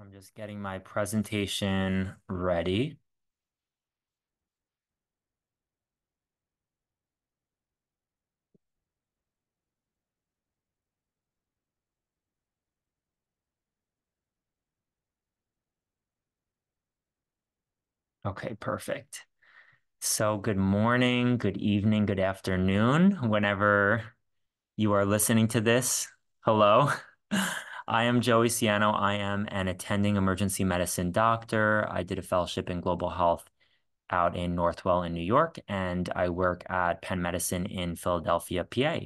I'm just getting my presentation ready. Okay, perfect. So good morning, good evening, good afternoon, whenever you are listening to this. Hello. I am Joey Ciano. I am an attending emergency medicine doctor. I did a fellowship in global health out in Northwell in New York, and I work at Penn Medicine in Philadelphia, PA.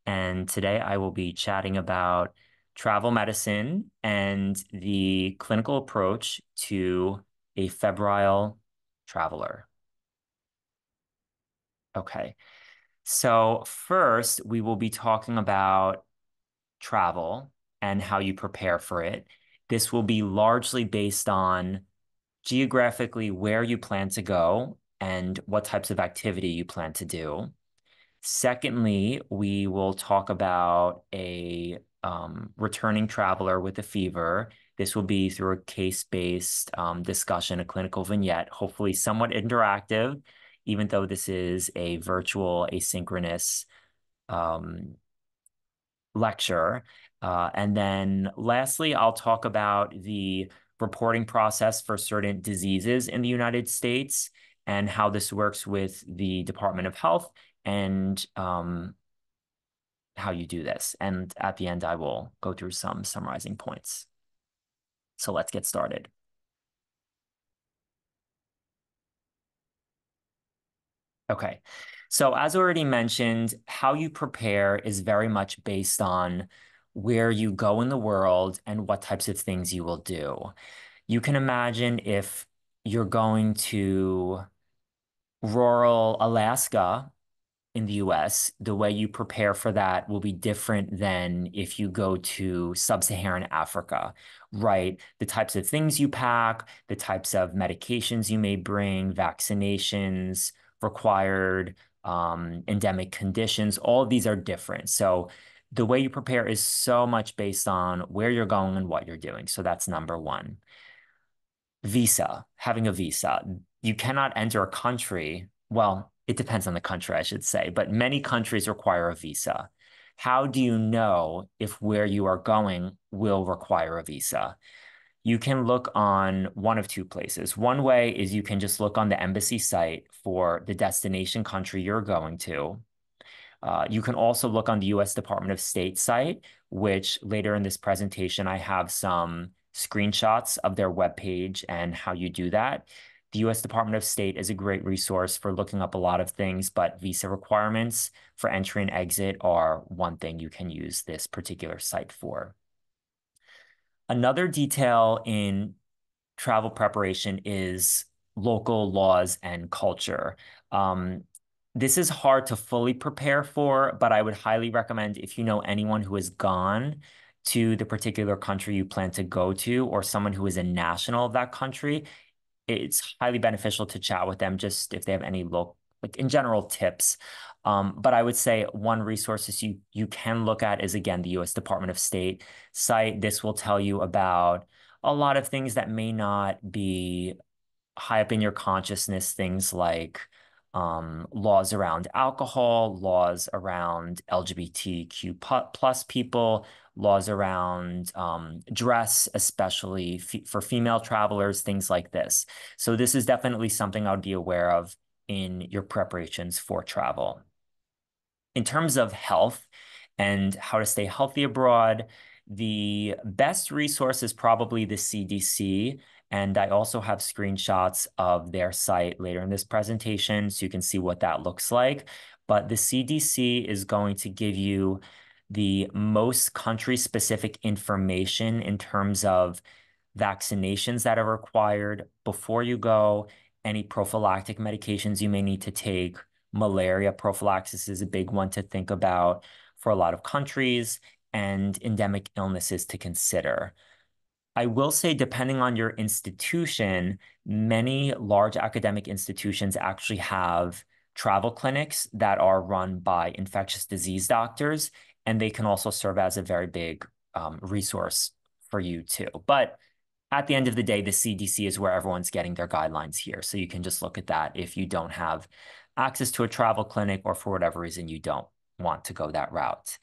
And today I will be chatting about travel medicine and the clinical approach to a febrile traveler. Okay. So first, we will be talking about travel and how you prepare for it. This will be largely based on geographically where you plan to go and what types of activity you plan to do. Secondly, we will talk about a returning traveler with a fever. This will be through a case-based discussion, a clinical vignette, hopefully somewhat interactive, even though this is a virtual asynchronous um, lecture. And then lastly, I'll talk about the reporting process for certain diseases in the United States and how this works with the Department of Health and how you do this. And at the end, I will go through some summarizing points. So let's get started. Okay. So as already mentioned, how you prepare is very much based on where you go in the world and what types of things you will do. You can imagine if you're going to rural Alaska in the US, the way you prepare for that will be different than if you go to sub-Saharan Africa, right? The types of things you pack, the types of medications you may bring, vaccinations required, endemic conditions, all of these are different. So the way you prepare is so much based on where you're going and what you're doing. So that's number one. Visa, having a visa. You cannot enter a country. Well, it depends on the country, I should say, but many countries require a visa. How do you know if where you are going will require a visa? You can look on one of two places. One way is you can just look on the embassy site for the destination country you're going to. You can also look on the U.S. Department of State site, which later in this presentation, I have some screenshots of their webpage and how you do that. The U.S. Department of State is a great resource for looking up a lot of things, but visa requirements for entry and exit are one thing you can use this particular site for. Another detail in travel preparation is local laws and culture. Um, this is hard to fully prepare for, but I would highly recommend if you know anyone who has gone to the particular country you plan to go to, or someone who is a national of that country, it's highly beneficial to chat with them just if they have any like in general tips. But I would say one resource is you can look at is again the U.S. Department of State site. This will tell you about a lot of things that may not be high up in your consciousness, things like laws around alcohol, laws around LGBTQ plus people, laws around dress, especially for female travelers, things like this. So this is definitely something I would be aware of in your preparations for travel. In terms of health and how to stay healthy abroad, the best resource is probably the CDC. And I also have screenshots of their site later in this presentation, so you can see what that looks like. But the CDC is going to give you the most country-specific information in terms of vaccinations that are required before you go, any prophylactic medications you may need to take. Malaria prophylaxis is a big one to think about for a lot of countries, and endemic illnesses to consider. I will say, depending on your institution, many large academic institutions actually have travel clinics that are run by infectious disease doctors, and they can also serve as a very big resource for you too. But at the end of the day, the CDC is where everyone's getting their guidelines here. So you can just look at that if you don't have access to a travel clinic or for whatever reason you don't want to go that route.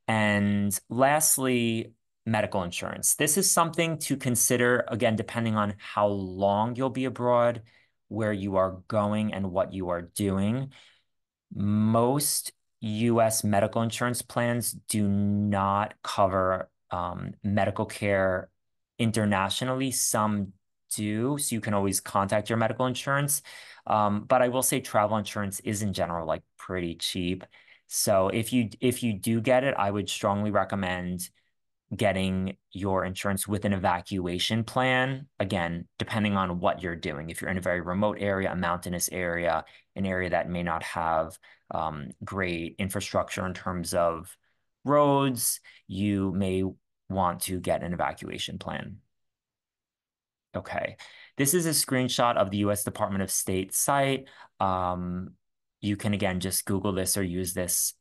And lastly, medical insurance. This is something to consider, again, depending on how long you'll be abroad, where you are going, and what you are doing. Most US medical insurance plans do not cover medical care internationally. Some do, so you can always contact your medical insurance. But I will say travel insurance is in general like pretty cheap. So if you do get it, I would strongly recommend getting your insurance with an evacuation plan. Again, depending on what you're doing. If you're in a very remote area, a mountainous area, an area that may not have great infrastructure in terms of roads, you may want to get an evacuation plan. Okay. This is a screenshot of the US Department of State site. You can again just Google this or use this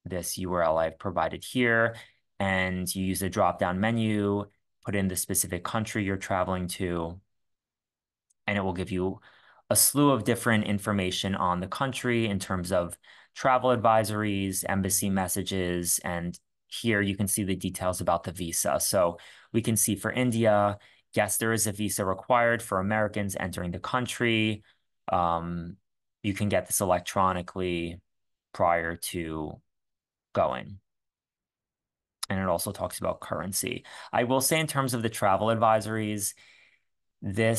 URL I've provided here, and you use the drop-down menu, put in the specific country you're traveling to, and it will give you a slew of different information on the country in terms of travel advisories, embassy messages, and here you can see the details about the visa. So we can see for India, yes, there is a visa required for Americans entering the country. You can get this electronically prior to going. And it also talks about currency. I will say in terms of the travel advisories, the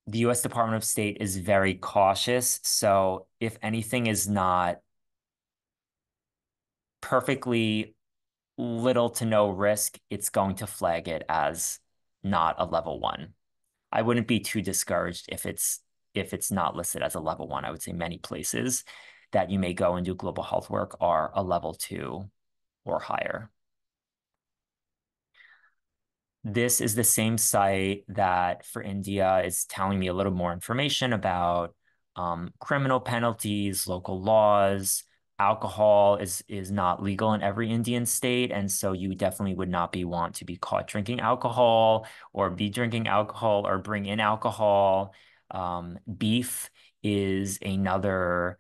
US Department of State is very cautious. So if anything is not perfectly little to no risk, it's going to flag it as not a level one. I wouldn't be too discouraged if it's not listed as a level one. I would say many places that you may go and do global health work are a level two or higher. This is the same site that for India is telling me a little more information about criminal penalties, local laws. Alcohol is not legal in every Indian state, and so you definitely would not want to be caught drinking alcohol or be drinking alcohol or bring in alcohol. Beef is another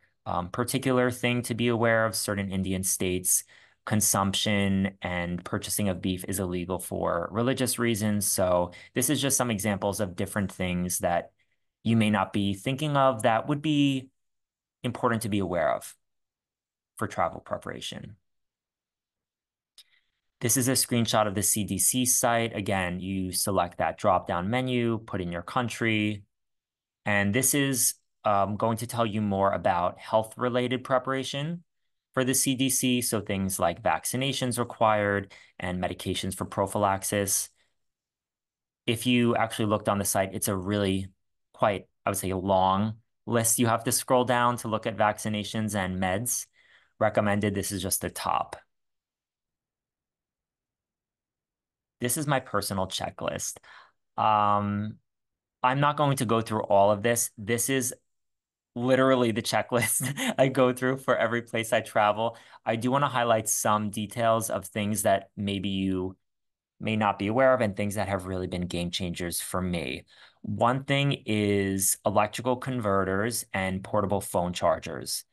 particular thing to be aware of. Certain Indian states consumption and purchasing of beef is illegal for religious reasons. So this is just some examples of different things that you may not be thinking of that would be important to be aware of for travel preparation. This is a screenshot of the CDC site. Again, you select that drop-down menu, put in your country, and this is going to tell you more about health-related preparation for the CDC. So things like vaccinations required and medications for prophylaxis. If you actually looked on the site, it's a really quite, I would say, a long list. You have to scroll down to look at vaccinations and meds. Recommended. This is just the top. This is my personal checklist. I'm not going to go through all of this. This is literally the checklist I go through for every place I travel. I do want to highlight some details of things that maybe you may not be aware of and things that have really been game changers for me. One thing is electrical converters and portable phone chargers.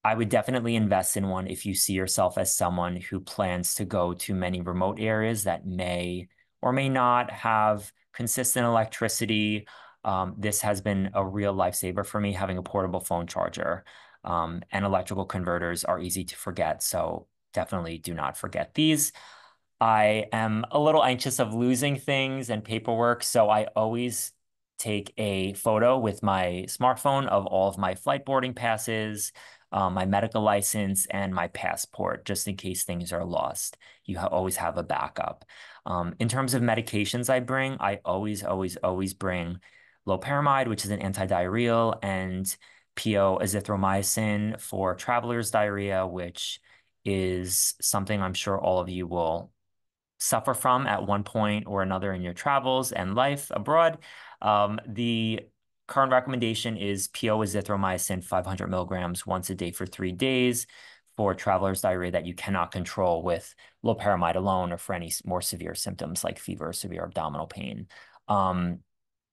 I would definitely invest in one if you see yourself as someone who plans to go to many remote areas that may or may not have consistent electricity. This has been a real lifesaver for me, having a portable phone charger. And electrical converters are easy to forget, so definitely do not forget these. I am a little anxious of losing things and paperwork, so I always take a photo with my smartphone of all of my flight boarding passes, my medical license, and my passport, just in case things are lost. You always have a backup. In terms of medications I bring, I always bring loperamide, which is an antidiarrheal, and PO azithromycin for traveler's diarrhea, which is something I'm sure all of you will suffer from at one point or another in your travels and life abroad. The current recommendation is PO azithromycin 500 milligrams once a day for 3 days for traveler's diarrhea that you cannot control with loperamide alone or for any more severe symptoms like fever or severe abdominal pain. Um,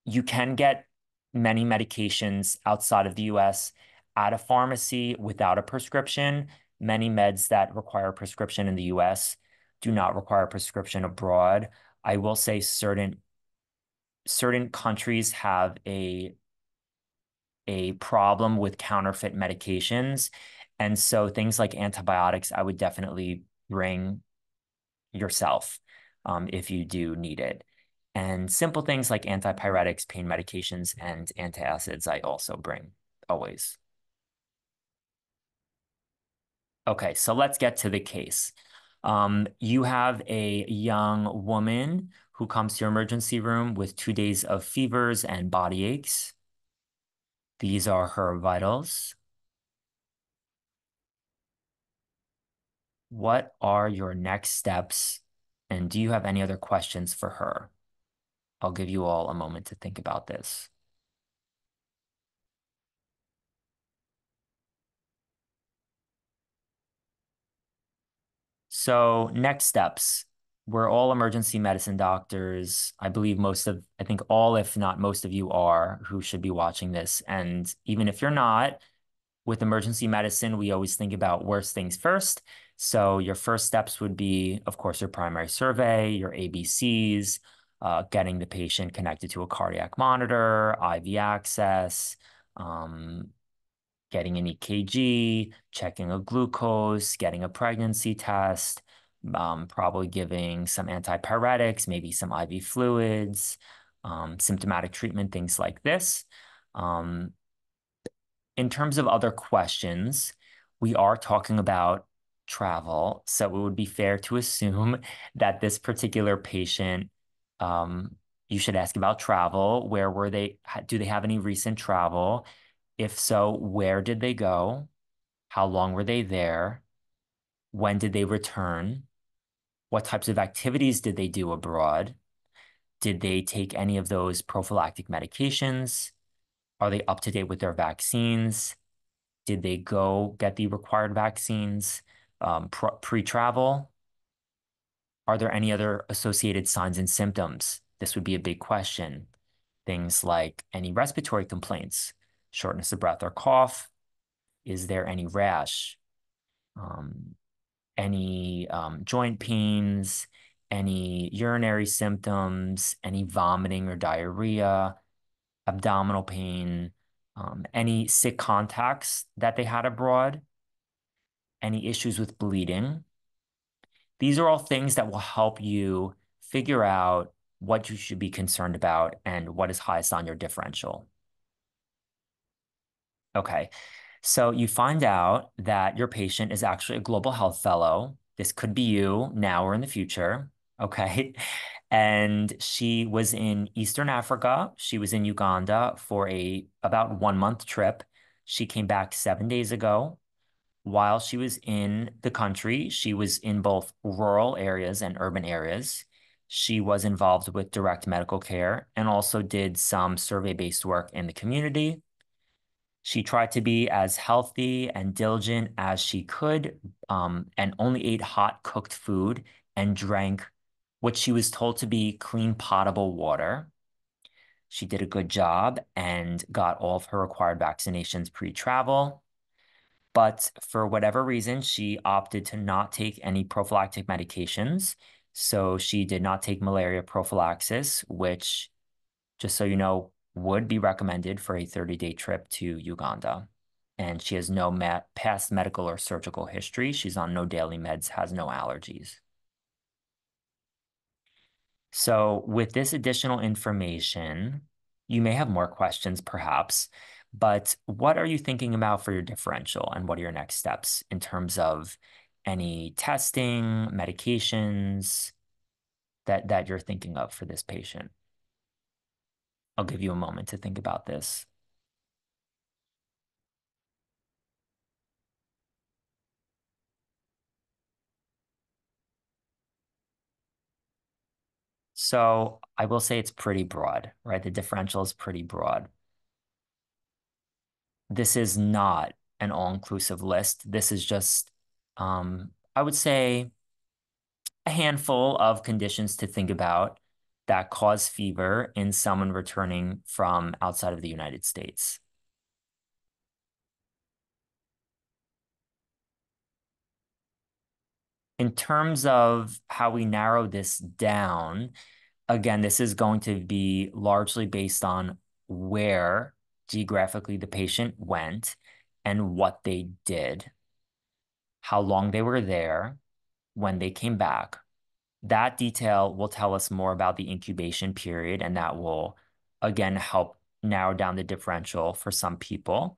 you can get many medications outside of the US at a pharmacy without a prescription. Many meds that require a prescription in the US do not require a prescription abroad. I will say certain countries have a problem with counterfeit medications. And so things like antibiotics, I would definitely bring yourself if you do need it. And simple things like antipyretics, pain medications, and antacids, I also bring always. Okay, so let's get to the case. You have a young woman who comes to your emergency room with 2 days of fevers and body aches. These are her vitals. What are your next steps? And do you have any other questions for her? I'll give you all a moment to think about this. So, next steps. We're all emergency medicine doctors. I think all, if not most of you are who should be watching this. And even if you're not, with emergency medicine, we always think about worst things first. So your first steps would be, of course, your primary survey, your ABCs, getting the patient connected to a cardiac monitor, IV access, um, getting an EKG, checking a glucose, getting a pregnancy test, probably giving some antipyretics, maybe some IV fluids, symptomatic treatment, things like this. Um, in terms of other questions, we are talking about travel, so it would be fair to assume that this particular patient, um, you should ask about travel. Where were they? Do they have any recent travel? If so, where did they go? How long were they there? When did they return? What types of activities did they do abroad? Did they take any of those prophylactic medications? Are they up to date with their vaccines? Did they go get the required vaccines pre-travel? Are there any other associated signs and symptoms? This would be a big question. Things like any respiratory complaints, shortness of breath or cough. Is there any rash? Um, any joint pains? Any urinary symptoms? Any vomiting or diarrhea? Abdominal pain? Any sick contacts that they had abroad? Any issues with bleeding. These are all things that will help you figure out what you should be concerned about and what is highest on your differential. Okay, so you find out that your patient is actually a global health fellow. This could be you now or in the future. Okay. And she was in Eastern Africa. She was in Uganda for a about 1 month trip. She came back 7 days ago. While she was in the country, she was in both rural areas and urban areas. She was involved with direct medical care and also did some survey-based work in the community. She tried to be as healthy and diligent as she could, and only ate hot cooked food and drank what she was told to be clean, potable water. She did a good job and got all of her required vaccinations pre-travel. But for whatever reason, she opted to not take any prophylactic medications. So she did not take malaria prophylaxis, which, just so you know, would be recommended for a 30-day trip to Uganda. And she has no past medical or surgical history. She's on no daily meds, has no allergies. So with this additional information, you may have more questions perhaps, but what are you thinking about for your differential and what are your next steps in terms of any testing, medications that you're thinking of for this patient? I'll give you a moment to think about this. So I will say it's pretty broad, right? The differential is pretty broad. This is not an all-inclusive list. This is just I would say a handful of conditions to think about that cause fever in someone returning from outside of the United States. In terms of how we narrow this down, again, this is going to be largely based on where geographically the patient went and what they did, how long they were there, when they came back. That detail will tell us more about the incubation period, and that will, again, help narrow down the differential for some people,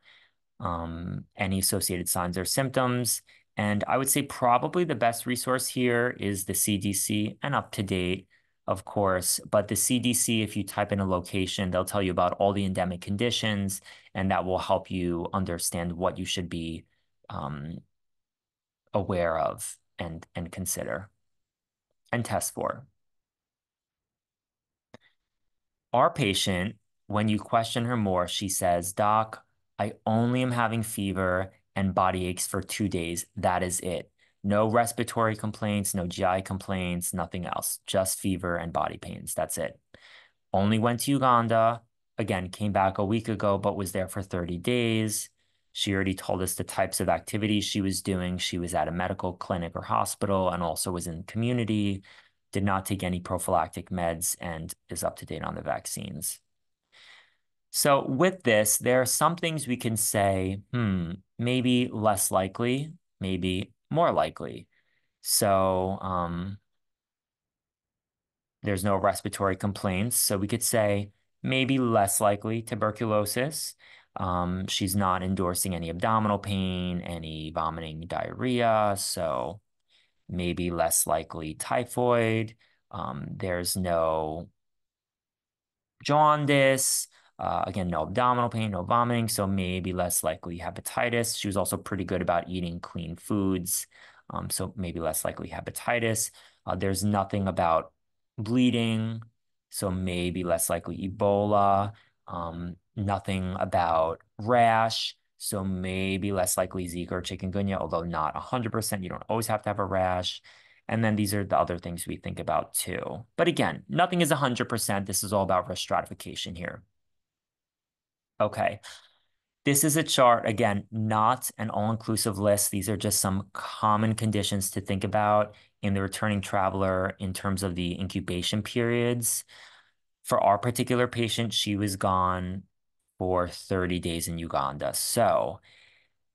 any associated signs or symptoms. And I would say probably the best resource here is the CDC and up to date, of course. But the CDC, if you type in a location, they'll tell you about all the endemic conditions, and that will help you understand what you should be um, aware of and consider and test for. Our patient, when you question her more, she says, Doc, I only am having fever and body aches for 2 days. That is it. No respiratory complaints, no GI complaints, nothing else. Just fever and body pains. That's it. Only went to Uganda. Again, came back a week ago, but was there for 30 days. She already told us the types of activities she was doing. She was at a medical clinic or hospital and also was in community, did not take any prophylactic meds, and is up to date on the vaccines. So with this, there are some things we can say, maybe less likely, maybe more likely. So there's no respiratory complaints. So we could say maybe less likely tuberculosis. She's not endorsing any abdominal pain, any vomiting, diarrhea. So maybe less likely typhoid. There's no jaundice. Again, no abdominal pain, no vomiting, so maybe less likely hepatitis. She was also pretty good about eating clean foods, so maybe less likely hepatitis. There's nothing about bleeding, so maybe less likely Ebola. Nothing about rash, so maybe less likely Zika or chikungunya, although not 100%. You don't always have to have a rash. And then these are the other things we think about too. But again, nothing is 100%. This is all about risk stratification here. Okay. This is a chart, again, not an all-inclusive list. These are just some common conditions to think about in the returning traveler in terms of the incubation periods. For our particular patient, she was gone for 30 days in Uganda. So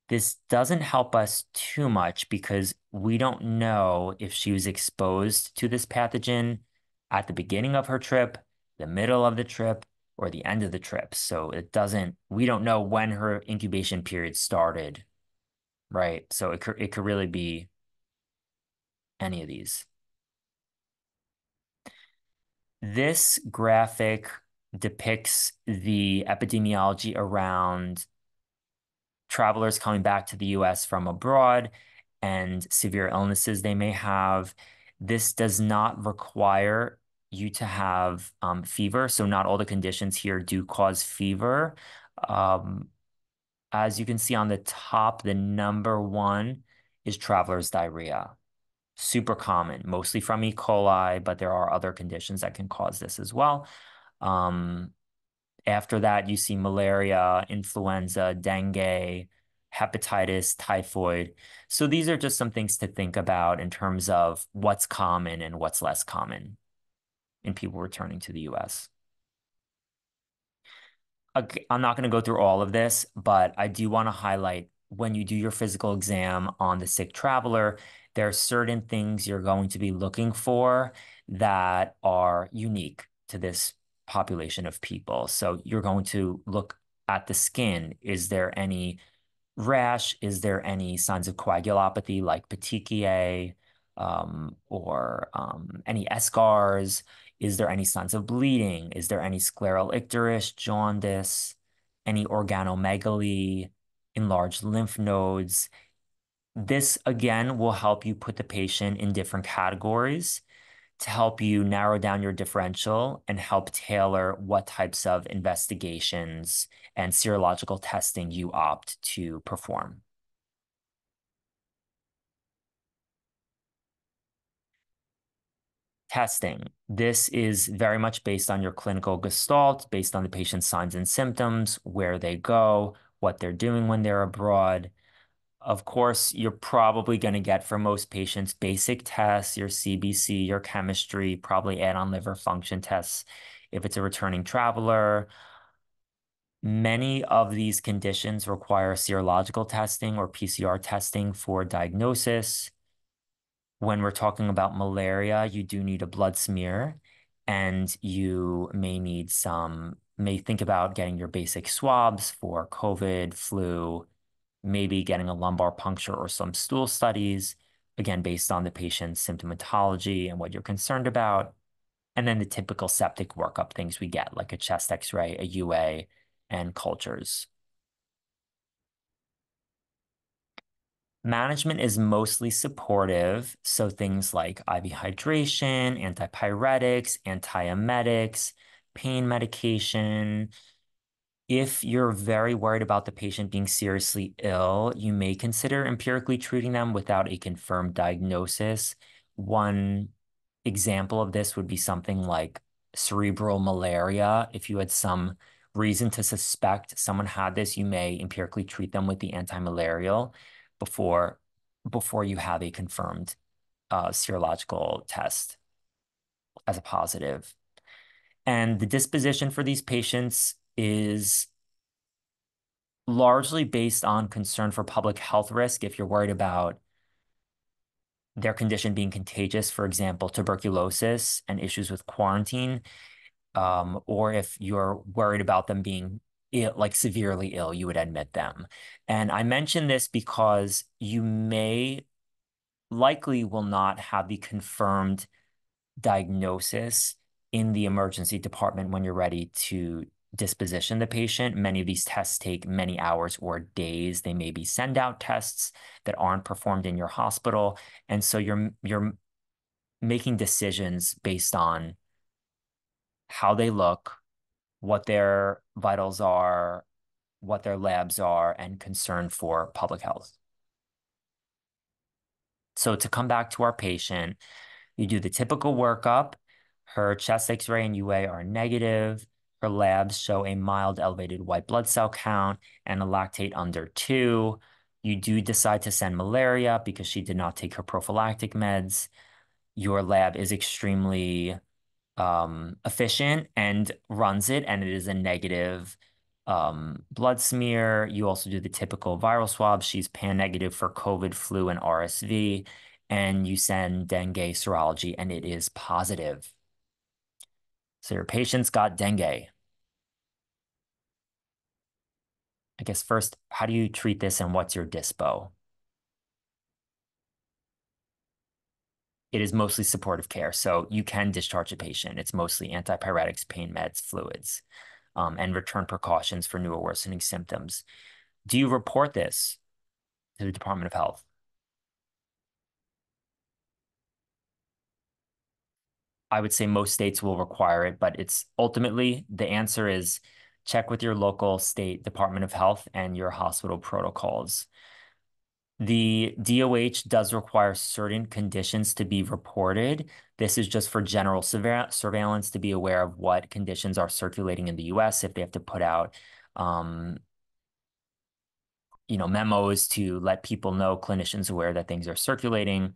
this doesn't help us too much because we don't know if she was exposed to this pathogen at the beginning of her trip, the middle of the trip, or the end of the trip. So we don't know when her incubation period started, right? So it could really be any of these. This graphic depicts the epidemiology around travelers coming back to the US from abroad and severe illnesses they may have. This does not require you to have fever. So not all the conditions here do cause fever. Um, as you can see on the top, the number one is traveler's diarrhea. Super common, mostly from E. coli, but there are other conditions that can cause this as well. Um, After that, you see malaria, influenza, dengue, hepatitis, typhoid. So these are just some things to think about in terms of what's common and what's less common in people returning to the US. Okay, I'm not going to go through all of this, but I do want to highlight when you do your physical exam on the sick traveler, there are certain things you're going to be looking for that are unique to this population of people. So you're going to look at the skin. Is there any rash? Is there any signs of coagulopathy like petechiae or any eschars? Is there any signs of bleeding? Is there any scleral icterus, jaundice, any organomegaly, enlarged lymph nodes? This again will help you put the patient in different categories to help you narrow down your differential and help tailor what types of investigations and serological testing you opt to perform. Testing. This is very much based on your clinical gestalt, based on the patient's signs and symptoms, where they go, what they're doing when they're abroad. Of course, you're probably going to get for most patients basic tests, your CBC, your chemistry, probably add on liver function tests if it's a returning traveler. Many of these conditions require serological testing or PCR testing for diagnosis. When we're talking about malaria, you do need a blood smear, and you may think about getting your basic swabs for COVID, flu, maybe getting a lumbar puncture or some stool studies, again, based on the patient's symptomatology and what you're concerned about. And then the typical septic workup things we get, like a chest X-ray, a UA, and cultures. Management is mostly supportive, so things like IV hydration, antipyretics, antiemetics, pain medication. If you're very worried about the patient being seriously ill, you may consider empirically treating them without a confirmed diagnosis. One example of this would be something like cerebral malaria. If you had some reason to suspect someone had this, you may empirically treat them with the anti-malarial before before you have a confirmed serological test as a positive. And the disposition for these patients is largely based on concern for public health risk. If you're worried about their condition being contagious, for example, tuberculosis and issues with quarantine, or if you're worried about them being ill, like severely ill, you would admit them. And I mention this because you may likely will not have the confirmed diagnosis in the emergency department when you're ready to disposition the patient. Many of these tests take many hours or days. They may be send out tests that aren't performed in your hospital. And so you're making decisions based on how they look, what their vitals are, what their labs are, and concern for public health. So to come back to our patient, you do the typical workup. Her chest X-ray and UA are negative. Her labs show a mild elevated white blood cell count and a lactate under 2. You do decide to send malaria because she did not take her prophylactic meds. Your lab is extremely efficient and runs it, and it is a negative blood smear. You also do the typical viral swab. She's pan-negative for COVID, flu, and RSV, and you send dengue serology, and it is positive. So your patient's got dengue. I guess first, how do you treat this, and what's your dispo? It is mostly supportive care, so you can discharge a patient. It's mostly antipyretics, pain meds, fluids, and return precautions for new or worsening symptoms. Do you report this to the Department of Health? I would say most states will require it, but it's ultimately the answer is check with your local state Department of Health and your hospital protocols. The DOH does require certain conditions to be reported. This is just for general surveillance to be aware of what conditions are circulating in the US if they have to put out memos to let people know, clinicians aware that things are circulating,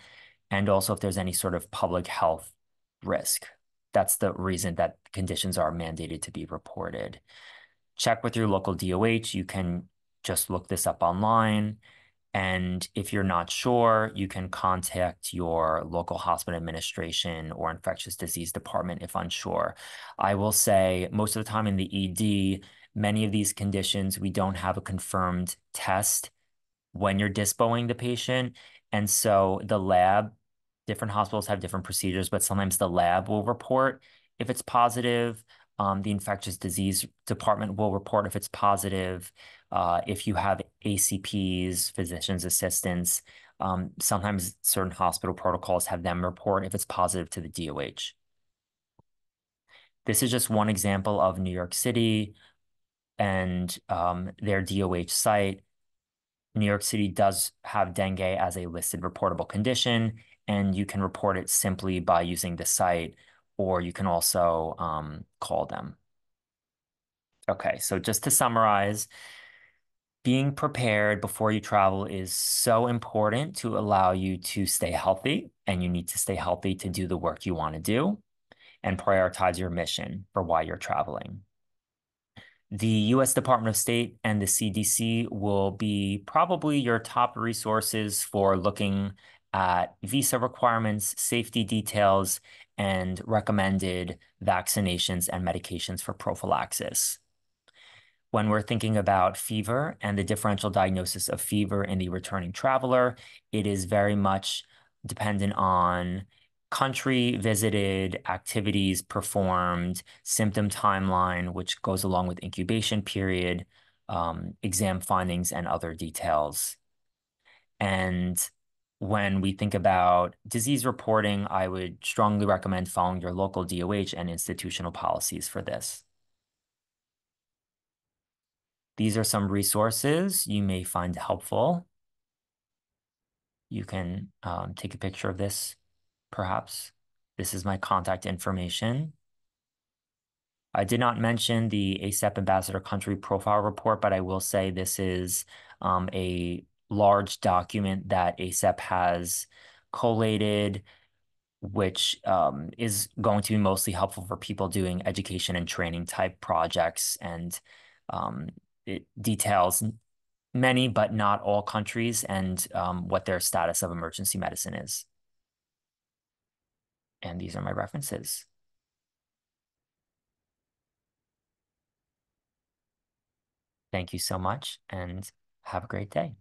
and also if there's any sort of public health risk. That's the reason that conditions are mandated to be reported. Check with your local DOH. You can just look this up online. And if you're not sure, you can contact your local hospital administration or infectious disease department if unsure. I will say most of the time in the ED, many of these conditions, we don't have a confirmed test when you're dispoing the patient. And so the lab, different hospitals have different procedures, but sometimes the lab will report if it's positive. The infectious disease department will report if it's positive. If you have ACPs, physician's assistants, sometimes certain hospital protocols have them report if it's positive to the DOH. This is just one example of New York City and their DOH site. New York City does have dengue as a listed reportable condition, and you can report it simply by using the site, or you can also call them. Okay, so just to summarize, being prepared before you travel is so important to allow you to stay healthy, and you need to stay healthy to do the work you want to do and prioritize your mission for why you're traveling. The US Department of State and the CDC will be probably your top resources for looking at visa requirements, safety details, and recommended vaccinations and medications for prophylaxis. When we're thinking about fever and the differential diagnosis of fever in the returning traveler, it is very much dependent on country visited, activities performed, symptom timeline, which goes along with incubation period, exam findings, and other details. And when we think about disease reporting, I would strongly recommend following your local DOH and institutional policies for this. These are some resources you may find helpful. You can take a picture of this, perhaps. This is my contact information. I did not mention the ACEP Ambassador Country Profile Report, but I will say this is a large document that ACEP has collated, which is going to be mostly helpful for people doing education and training type projects. And it details many, but not all countries and what their status of emergency medicine is. And these are my references. Thank you so much and have a great day.